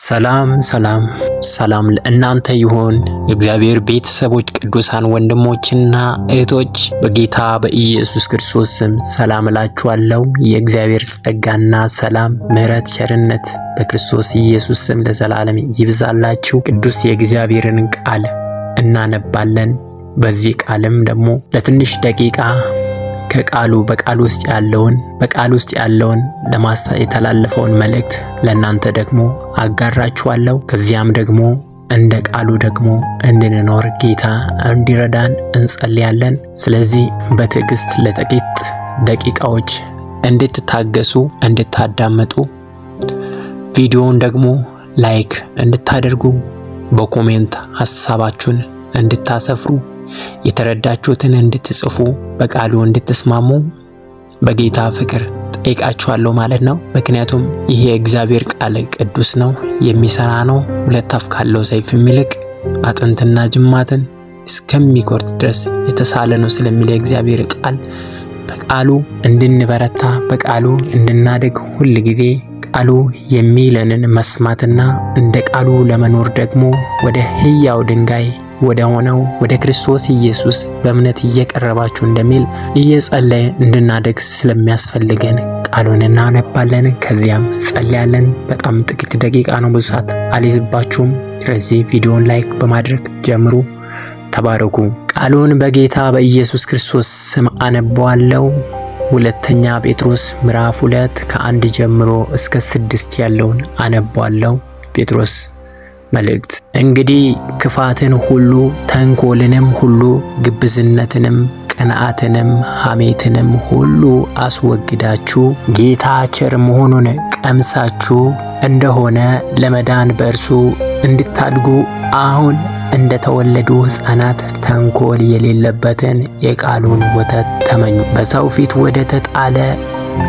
ሰላም ሰላም ሰላም ለእናንተ ይሁን። የእግዚአብሔር ቤተሰቦች ቅዱሳን ወንድሞችና እህቶች በጌታ በኢየሱስ ክርስቶስ ስም ሰላም እላችኋለሁ። የእግዚአብሔር ጸጋና ሰላም፣ ምሕረት፣ ቸርነት በክርስቶስ ኢየሱስ ስም ለዘላለም ይብዛላችሁ። ቅዱስ የእግዚአብሔርን ቃል እናነባለን። በዚህ ቃልም ደግሞ ለትንሽ ደቂቃ በቃል ውስጥ ያለውን የተላለፈውን መልእክት ለእናንተ ደግሞ አጋራችኋለሁ። ከዚያም ደግሞ እንደ ቃሉ ደግሞ እንድንኖር ጌታ እንዲረዳን እንጸልያለን። ስለዚህ በትዕግስት ለጥቂት ደቂቃዎች እንድትታገሱ እንድታዳምጡ፣ ቪዲዮውን ደግሞ ላይክ እንድታደርጉ፣ በኮሜንት ሐሳባችሁን እንድታሰፍሩ፣ የተረዳችሁትን እንድትጽፉ፣ በቃሉ እንድትስማሙ በጌታ ፍቅር ጠይቃችኋለሁ ማለት ነው። ምክንያቱም ይሄ የእግዚአብሔር ቃል ቅዱስ ነው፣ የሚሰራ ነው፣ ሁለት አፍ ካለው ሰይፍ የሚልቅ አጥንትና ጅማትን እስከሚቆርጥ ድረስ የተሳለ ነው ስለሚል የእግዚአብሔር ቃል በቃሉ እንድንበረታ፣ በቃሉ እንድናድግ፣ ሁል ጊዜ ቃሉ የሚለንን መስማትና እንደ ቃሉ ለመኖር ደግሞ ወደ ሕያው ድንጋይ ወደ ሆነው ወደ ክርስቶስ ኢየሱስ በእምነት እየቀረባችሁ እንደሚል እየጸለየ እንድናደግ ስለሚያስፈልገን ቃሉን እናነባለን። ከዚያም ጸልያለን። በጣም ጥቂት ደቂቃ ነው፣ ብዙ ሰዓት አልይዝባችሁም። ስለዚህ ቪዲዮን ላይክ በማድረግ ጀምሩ። ተባረኩ። ቃሉን በጌታ በኢየሱስ ክርስቶስ ስም አነባዋለሁ። ሁለተኛ ጴጥሮስ ምዕራፍ 2 ከ1 ጀምሮ እስከ 6 ያለውን አነባዋለሁ። ጴጥሮስ መልእክት። እንግዲህ ክፋትን ሁሉ፣ ተንኮልንም ሁሉ፣ ግብዝነትንም፣ ቅንዓትንም፣ ሐሜትንም ሁሉ አስወግዳችሁ ጌታ ቸር መሆኑን ቀምሳችሁ እንደሆነ ለመዳን በእርሱ እንድታድጉ አሁን እንደተወለዱ ሕፃናት ተንኮል የሌለበትን የቃሉን ወተት ተመኙ። በሰው ፊት ወደ ተጣለ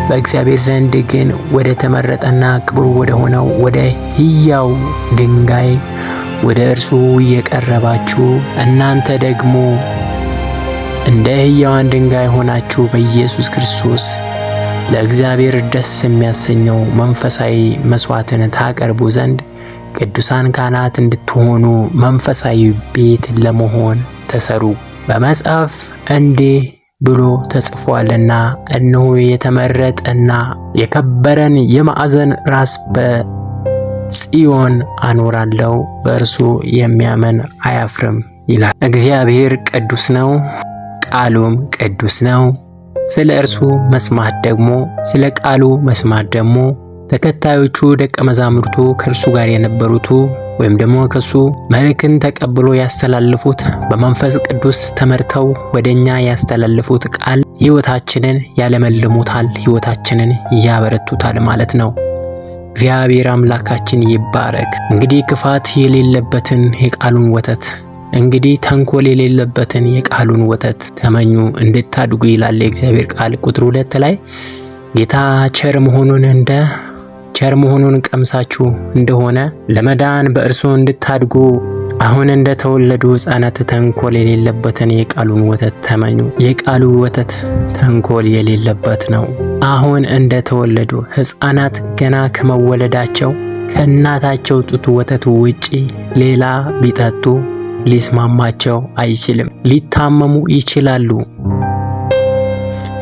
በእግዚአብሔር ዘንድ ግን ወደ ተመረጠና ክቡር ወደ ሆነው ወደ ሕያው ድንጋይ ወደ እርሱ የቀረባችሁ እናንተ ደግሞ እንደ ሕያዋን ድንጋይ ሆናችሁ በኢየሱስ ክርስቶስ ለእግዚአብሔር ደስ የሚያሰኘው መንፈሳዊ መስዋዕትን ታቀርቡ ዘንድ ቅዱሳን ካህናት እንድትሆኑ መንፈሳዊ ቤት ለመሆን ተሰሩ። በመጽሐፍ እንዲህ ብሎ ተጽፏልና እነሆ የተመረጠና የከበረን የማዕዘን ራስ በጽዮን አኖራለሁ፣ በእርሱ የሚያምን አያፍርም ይላል። እግዚአብሔር ቅዱስ ነው፣ ቃሉም ቅዱስ ነው። ስለ ቃሉ መስማት ደግሞ ተከታዮቹ ደቀ መዛሙርቱ ከእርሱ ጋር የነበሩቱ ወይም ደግሞ ከሱ መልእክትን ተቀብሎ ያስተላልፉት በመንፈስ ቅዱስ ተመርተው ወደኛ ያስተላልፉት ቃል ሕይወታችንን ያለመልሙታል፣ ሕይወታችንን ያበረቱታል ማለት ነው። እግዚአብሔር አምላካችን ይባረክ። እንግዲህ ክፋት የሌለበትን የቃሉን ወተት ተንኮል የሌለበትን የቃሉን ወተት ተመኙ እንድታድጉ ይላል የእግዚአብሔር ቃል። ቁጥር 2 ላይ ጌታ ቸር መሆኑን ቀምሳችሁ እንደሆነ ለመዳን በእርሱ እንድታድጉ አሁን እንደተወለዱ ሕፃናት ተንኮል የሌለበትን የቃሉን ወተት ተመኙ። የቃሉ ወተት ተንኮል የሌለበት ነው። አሁን እንደተወለዱ ሕፃናት ገና ከመወለዳቸው ከእናታቸው ጡት ወተት ውጪ ሌላ ቢጠጡ ሊስማማቸው አይችልም። ሊታመሙ ይችላሉ፣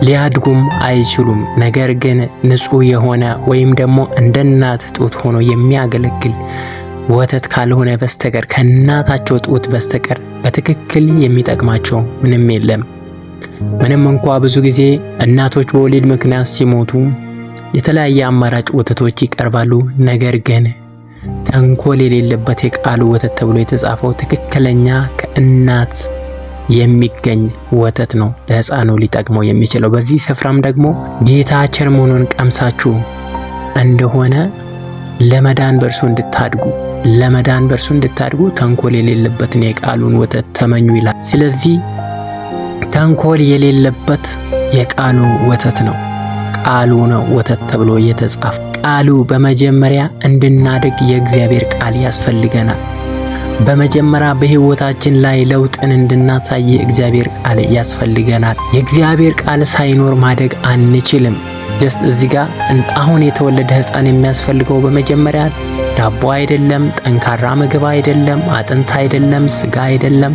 ሊያድጉም አይችሉም። ነገር ግን ንጹሕ የሆነ ወይም ደግሞ እንደ እናት ጡት ሆኖ የሚያገለግል ወተት ካልሆነ በስተቀር ከእናታቸው ጡት በስተቀር በትክክል የሚጠቅማቸው ምንም የለም። ምንም እንኳ ብዙ ጊዜ እናቶች በወሊድ ምክንያት ሲሞቱ የተለያየ አማራጭ ወተቶች ይቀርባሉ። ነገር ግን ተንኮል የሌለበት የቃሉ ወተት ተብሎ የተጻፈው ትክክለኛ ከእናት የሚገኝ ወተት ነው ለሕፃኑ ሊጠቅመው የሚችለው። በዚህ ስፍራም ደግሞ ጌታ ቸር መሆኑን ቀምሳችሁ እንደሆነ ለመዳን በእርሱ እንድታድጉ ተንኮል የሌለበትን የቃሉን ወተት ተመኙ ይላል። ስለዚህ ተንኮል የሌለበት የቃሉ ወተት ነው። ቃሉ ነው ወተት ተብሎ የተጻፈ። ቃሉ በመጀመሪያ እንድናድግ የእግዚአብሔር ቃል ያስፈልገናል። በመጀመሪያ በሕይወታችን ላይ ለውጥን እንድናሳይ የእግዚአብሔር ቃል ያስፈልገናል። የእግዚአብሔር ቃል ሳይኖር ማደግ አንችልም። ጀስት እዚህ ጋር አሁን የተወለደ ሕፃን የሚያስፈልገው በመጀመሪያ ዳቦ አይደለም፣ ጠንካራ ምግብ አይደለም፣ አጥንት አይደለም፣ ስጋ አይደለም፣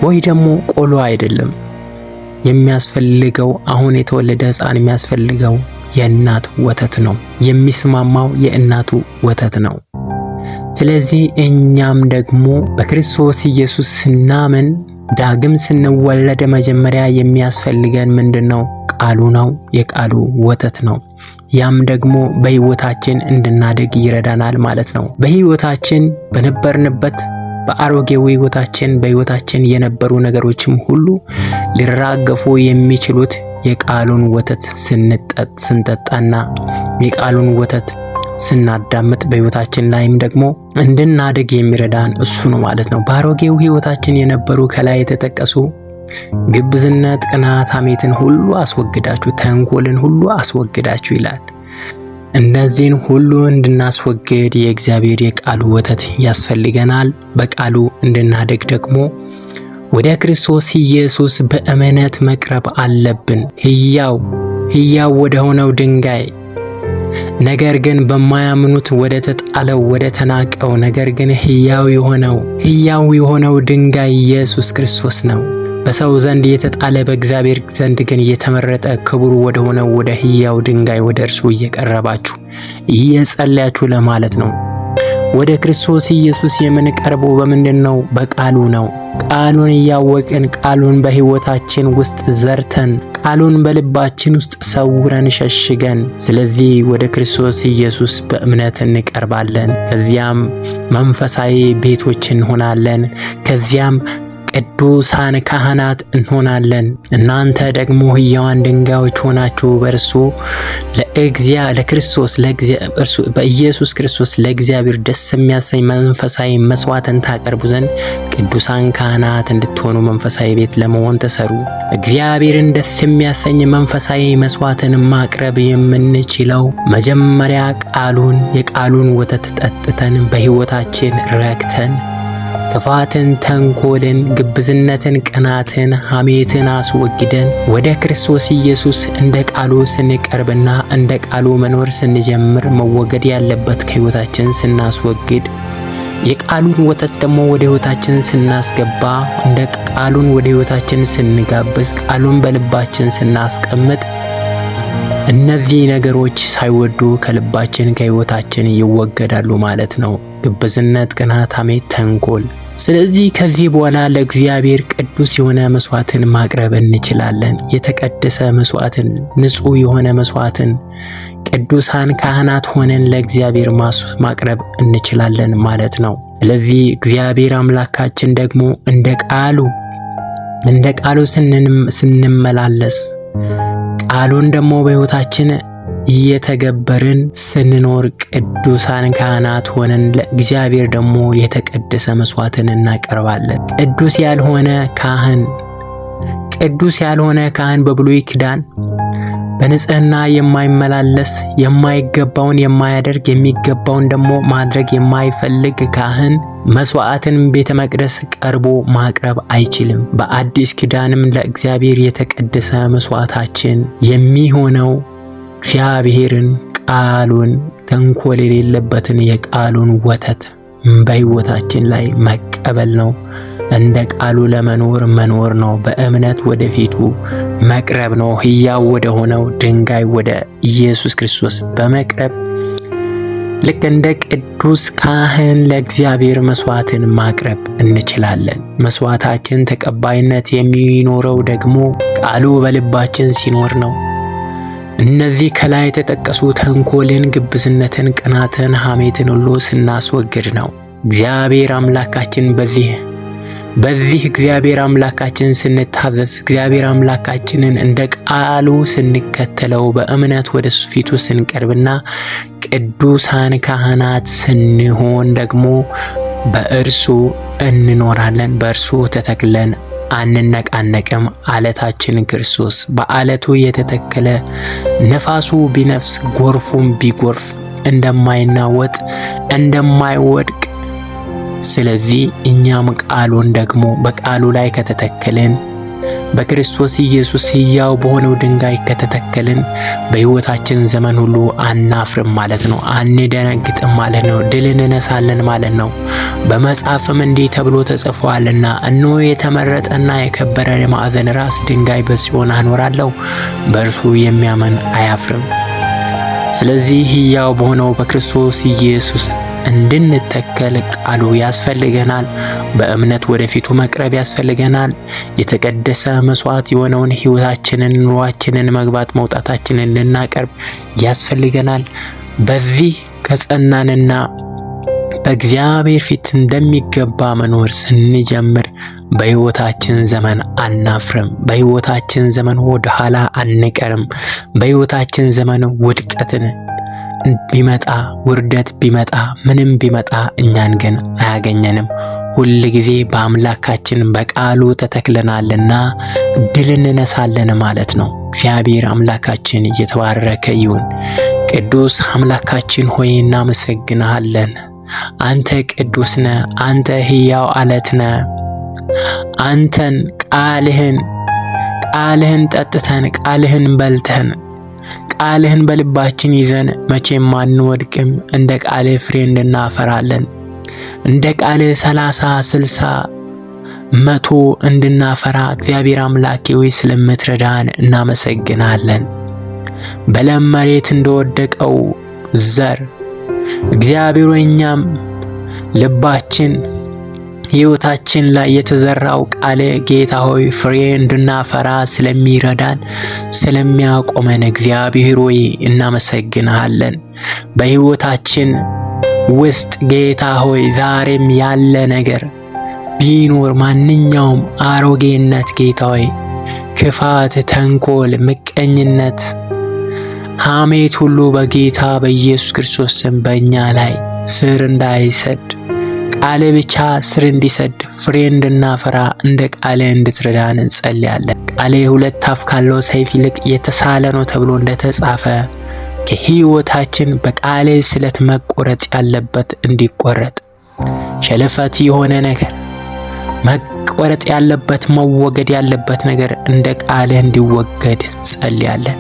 ወይ ደግሞ ቆሎ አይደለም። የሚያስፈልገው አሁን የተወለደ ሕፃን የሚያስፈልገው የእናት ወተት ነው። የሚስማማው የእናቱ ወተት ነው። ስለዚህ እኛም ደግሞ በክርስቶስ ኢየሱስ ስናምን ዳግም ስንወለድ መጀመሪያ የሚያስፈልገን ምንድነው? ቃሉ ነው። የቃሉ ወተት ነው። ያም ደግሞ በሕይወታችን እንድናድግ ይረዳናል ማለት ነው። በሕይወታችን በነበርንበት በአሮጌው ሕይወታችን የነበሩ ነገሮችም ሁሉ ሊራገፉ የሚችሉት የቃሉን ወተት ስንጠጣና የቃሉን ወተት ስናዳምጥ በሕይወታችን ላይም ደግሞ እንድናድግ የሚረዳን እሱ ነው ማለት ነው። በአሮጌው ሕይወታችን የነበሩ ከላይ የተጠቀሱ ግብዝነት፣ ቅናት፣ ሐሜትን ሁሉ አስወግዳችሁ፣ ተንኮልን ሁሉ አስወግዳችሁ ይላል። እነዚህን ሁሉ እንድናስወግድ የእግዚአብሔር የቃሉ ወተት ያስፈልገናል። በቃሉ እንድናድግ ደግሞ ወደ ክርስቶስ ኢየሱስ በእምነት መቅረብ አለብን። ሕያው ወደ ሆነው ድንጋይ ነገር ግን በማያምኑት ወደ ተጣለው ወደ ተናቀው ነገር ግን ሕያው የሆነው ድንጋይ ኢየሱስ ክርስቶስ ነው። በሰው ዘንድ የተጣለ በእግዚአብሔር ዘንድ ግን የተመረጠ ክቡር ወደ ሆነው ወደ ሕያው ድንጋይ ወደ እርሱ እየቀረባችሁ እየጸለያችሁ ለማለት ነው። ወደ ክርስቶስ ኢየሱስ የምንቀርበው በምንድን ነው? በቃሉ ነው። ቃሉን እያወቅን ቃሉን በሕይወታችን ውስጥ ዘርተን ቃሉን በልባችን ውስጥ ሰውረን ሸሽገን፣ ስለዚህ ወደ ክርስቶስ ኢየሱስ በእምነት እንቀርባለን። ከዚያም መንፈሳዊ ቤቶች እንሆናለን። ከዚያም ቅዱሳን ካህናት እንሆናለን። እናንተ ደግሞ ሕያዋን ድንጋዮች ሆናችሁ በእርሱ በኢየሱስ ክርስቶስ ለእግዚአብሔር ደስ የሚያሰኝ መንፈሳዊ መስዋዕትን ታቀርቡ ዘንድ ቅዱሳን ካህናት እንድትሆኑ መንፈሳዊ ቤት ለመሆን ተሰሩ። እግዚአብሔርን ደስ የሚያሰኝ መንፈሳዊ መስዋዕትን ማቅረብ የምንችለው መጀመሪያ የቃሉን ወተት ጠጥተን በሕይወታችን ረክተን ክፋትን፣ ተንኮልን፣ ግብዝነትን፣ ቅናትን፣ ሐሜትን አስወግደን ወደ ክርስቶስ ኢየሱስ እንደ ቃሉ ስንቀርብና እንደ ቃሉ መኖር ስንጀምር መወገድ ያለበት ከሕይወታችን ስናስወግድ የቃሉን ወተት ደግሞ ወደ ሕይወታችን ስናስገባ እንደ ቃሉን ወደ ሕይወታችን ስንጋብዝ ቃሉን በልባችን ስናስቀምጥ እነዚህ ነገሮች ሳይወዱ ከልባችን ከሕይወታችን ይወገዳሉ ማለት ነው። ግብዝነት፣ ቅናት፣ ሐሜት፣ ተንኮል። ስለዚህ ከዚህ በኋላ ለእግዚአብሔር ቅዱስ የሆነ መስዋዕትን ማቅረብ እንችላለን። የተቀደሰ መስዋዕትን፣ ንጹሕ የሆነ መስዋዕትን ቅዱሳን ካህናት ሆነን ለእግዚአብሔር ማቅረብ እንችላለን ማለት ነው። ስለዚህ እግዚአብሔር አምላካችን ደግሞ እንደ ቃሉ ስንመላለስ ቃሉን ደግሞ በሕይወታችን እየተገበርን ስንኖር ቅዱሳን ካህናት ሆነን ለእግዚአብሔር ደግሞ የተቀደሰ መስዋዕትን እናቀርባለን። ቅዱስ ያልሆነ ካህን በብሉይ ኪዳን በንጽህና የማይመላለስ የማይገባውን የማያደርግ የሚገባውን ደግሞ ማድረግ የማይፈልግ ካህን መስዋዕትን ቤተ መቅደስ ቀርቦ ማቅረብ አይችልም። በአዲስ ኪዳንም ለእግዚአብሔር የተቀደሰ መስዋዕታችን የሚሆነው እግዚአብሔርን፣ ቃሉን፣ ተንኮል የሌለበትን የቃሉን ወተት በሕይወታችን ላይ መቀበል ነው። እንደ ቃሉ መኖር ነው። በእምነት ወደፊቱ መቅረብ ነው። ሕያው ወደ ሆነው ድንጋይ ወደ ኢየሱስ ክርስቶስ በመቅረብ ልክ እንደ ቅዱስ ካህን ለእግዚአብሔር መስዋዕትን ማቅረብ እንችላለን። መስዋዕታችን ተቀባይነት የሚኖረው ደግሞ ቃሉ በልባችን ሲኖር ነው። እነዚህ ከላይ የተጠቀሱ ተንኮልን፣ ግብዝነትን፣ ቅናትን፣ ሐሜትን ሁሉ ስናስወግድ ነው። እግዚአብሔር አምላካችን በዚህ እግዚአብሔር አምላካችን ስንታዘዝ እግዚአብሔር አምላካችንን እንደ ቃሉ ስንከተለው በእምነት ወደ ፊቱ ስንቀርብና ቅዱሳን ካህናት ስንሆን ደግሞ በእርሱ እንኖራለን። በእርሱ ተተክለን አንነቃነቅም። አለታችን ክርስቶስ በአለቱ የተተከለ ነፋሱ ቢነፍስ ጎርፉም ቢጎርፍ እንደማይናወጥ እንደማይወድቅ፣ ስለዚህ እኛም ቃሉን ደግሞ በቃሉ ላይ ከተተከልን በክርስቶስ ኢየሱስ ሕያው በሆነው ድንጋይ ከተተከልን በሕይወታችን ዘመን ሁሉ አናፍርም ማለት ነው። አንደነግጥም ማለት ነው። ድል እንነሳለን ማለት ነው። በመጽሐፍም እንዲህ ተብሎ ተጽፏልና እነሆ የተመረጠና የከበረ የማዕዘን ራስ ድንጋይ በጽዮን አኖራለሁ፣ በእርሱ የሚያምን አያፍርም። ስለዚህ ሕያው በሆነው በክርስቶስ ኢየሱስ እንድንተከል ቃሉ ያስፈልገናል። በእምነት ወደፊቱ መቅረብ ያስፈልገናል። የተቀደሰ መስዋዕት የሆነውን ሕይወታችንን፣ ኑሯችንን፣ መግባት መውጣታችንን ልናቀርብ ያስፈልገናል። በዚህ ከጸናንና በእግዚአብሔር ፊት እንደሚገባ መኖር ስንጀምር በሕይወታችን ዘመን አናፍርም። በሕይወታችን ዘመን ወደ ኋላ አንቀርም። በሕይወታችን ዘመን ውድቀትን ቢመጣ ውርደት ቢመጣ ምንም ቢመጣ እኛን ግን አያገኘንም። ሁል ጊዜ በአምላካችን በቃሉ ተተክለናልና ድል እንነሳለን ማለት ነው። እግዚአብሔር አምላካችን እየተባረከ ይሁን። ቅዱስ አምላካችን ሆይ እናመሰግንሃለን። አንተ ቅዱስ ነህ። አንተ ሕያው አለት ነህ። አንተን ቃልህን ጠጥተን ቃልህን በልተን ቃልህን በልባችን ይዘን መቼም አንወድቅም። እንደ ቃልህ ፍሬ እንድናፈራለን። እንደ ቃልህ 30፣ 60፣ 100 እንድናፈራ እግዚአብሔር አምላኬ ሆይ ስለምትረዳን እናመሰግናለን። በለም መሬት እንደወደቀው ዘር እግዚአብሔር እኛም ልባችን ሕይወታችን ላይ የተዘራው ቃል ጌታ ሆይ ፍሬ እንድናፈራ ስለሚረዳን ስለሚያቆመን እግዚአብሔር ሆይ እናመሰግንሃለን። በሕይወታችን ውስጥ ጌታ ሆይ ዛሬም ያለ ነገር ቢኖር ማንኛውም አሮጌነት ጌታ ሆይ ክፋት፣ ተንኮል፣ ምቀኝነት፣ ሐሜት ሁሉ በጌታ በኢየሱስ ክርስቶስ ስም በእኛ ላይ ስር እንዳይሰድ ቃል ብቻ ስር እንዲሰድ ፍሬ እንድናፈራ እንደ ቃል እንድትረዳን እንጸልያለን። ቃል ሁለት አፍ ካለው ሰይፍ ይልቅ የተሳለ ነው ተብሎ እንደተጻፈ ከሕይወታችን በቃል ስለት መቆረጥ ያለበት እንዲቆረጥ፣ ሸለፈት የሆነ ነገር መቆረጥ ያለበት መወገድ ያለበት ነገር እንደ ቃል እንዲወገድ እንጸልያለን።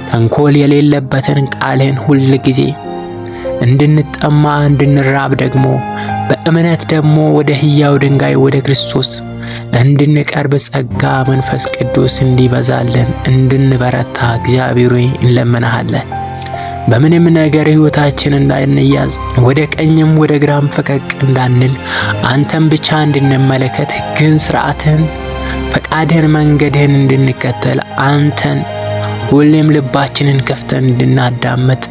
ተንኮል የሌለበትን ቃልህን ሁል ጊዜ እንድንጠማ እንድንራብ ደግሞ በእምነት ደግሞ ወደ ሕያው ድንጋይ ወደ ክርስቶስ እንድንቀርብ ጸጋ መንፈስ ቅዱስ እንዲበዛልን እንድንበረታ እግዚአብሔር ሆይ እንለምናሃለን። በምንም ነገር ሕይወታችን እንዳንያዝ ወደ ቀኝም ወደ ግራም ፈቀቅ እንዳንል አንተን ብቻ እንድንመለከት ሕግን፣ ሥርዓትህን፣ ፈቃድህን፣ መንገድህን እንድንከተል አንተን ሁሌም ልባችንን ከፍተን እንድናዳመጥ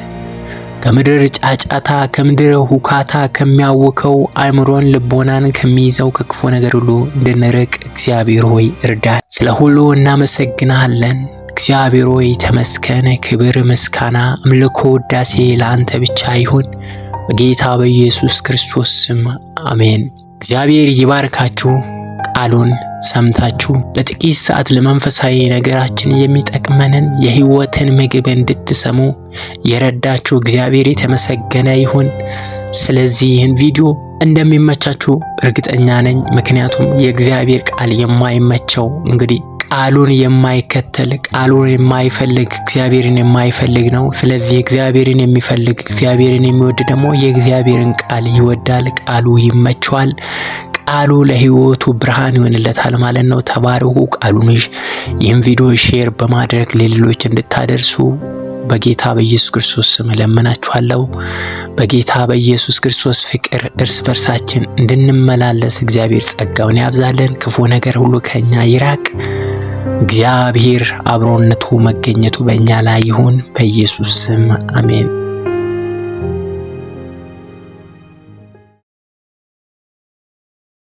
ከምድር ጫጫታ ከምድር ሁካታ ከሚያውከው አእምሮን ልቦናን ከሚይዘው ከክፉ ነገር ሁሉ እንድንርቅ እግዚአብሔር ሆይ እርዳን። ስለ ሁሉ እናመሰግናለን። እግዚአብሔር ሆይ ተመስገን። ክብር፣ ምስጋና፣ አምልኮ፣ ውዳሴ ለአንተ ብቻ ይሁን በጌታ በኢየሱስ ክርስቶስ ስም አሜን። እግዚአብሔር ይባርካችሁ። ቃሉን ሰምታችሁ ለጥቂት ሰዓት ለመንፈሳዊ ነገራችን የሚጠቅመንን የሕይወትን ምግብ እንድትሰሙ የረዳችሁ እግዚአብሔር የተመሰገነ ይሁን። ስለዚህ ይህን ቪዲዮ እንደሚመቻችሁ እርግጠኛ ነኝ። ምክንያቱም የእግዚአብሔር ቃል የማይመቸው እንግዲህ ቃሉን የማይከተል ቃሉን የማይፈልግ እግዚአብሔርን የማይፈልግ ነው። ስለዚህ እግዚአብሔርን የሚፈልግ እግዚአብሔርን የሚወድ ደግሞ የእግዚአብሔርን ቃል ይወዳል። ቃሉ ይመቸዋል። ቃሉ ለሕይወቱ ብርሃን ይሆንለታል ማለት ነው። ተባረኩ። ቃሉን ይህን ቪዲዮ ሼር በማድረግ ለሌሎች እንድታደርሱ በጌታ በኢየሱስ ክርስቶስ ስም እለምናችኋለሁ። በጌታ በኢየሱስ ክርስቶስ ፍቅር እርስ በርሳችን እንድንመላለስ እግዚአብሔር ጸጋውን ያብዛልን። ክፉ ነገር ሁሉ ከኛ ይራቅ። እግዚአብሔር አብሮነቱ መገኘቱ በእኛ ላይ ይሁን። በኢየሱስ ስም አሜን።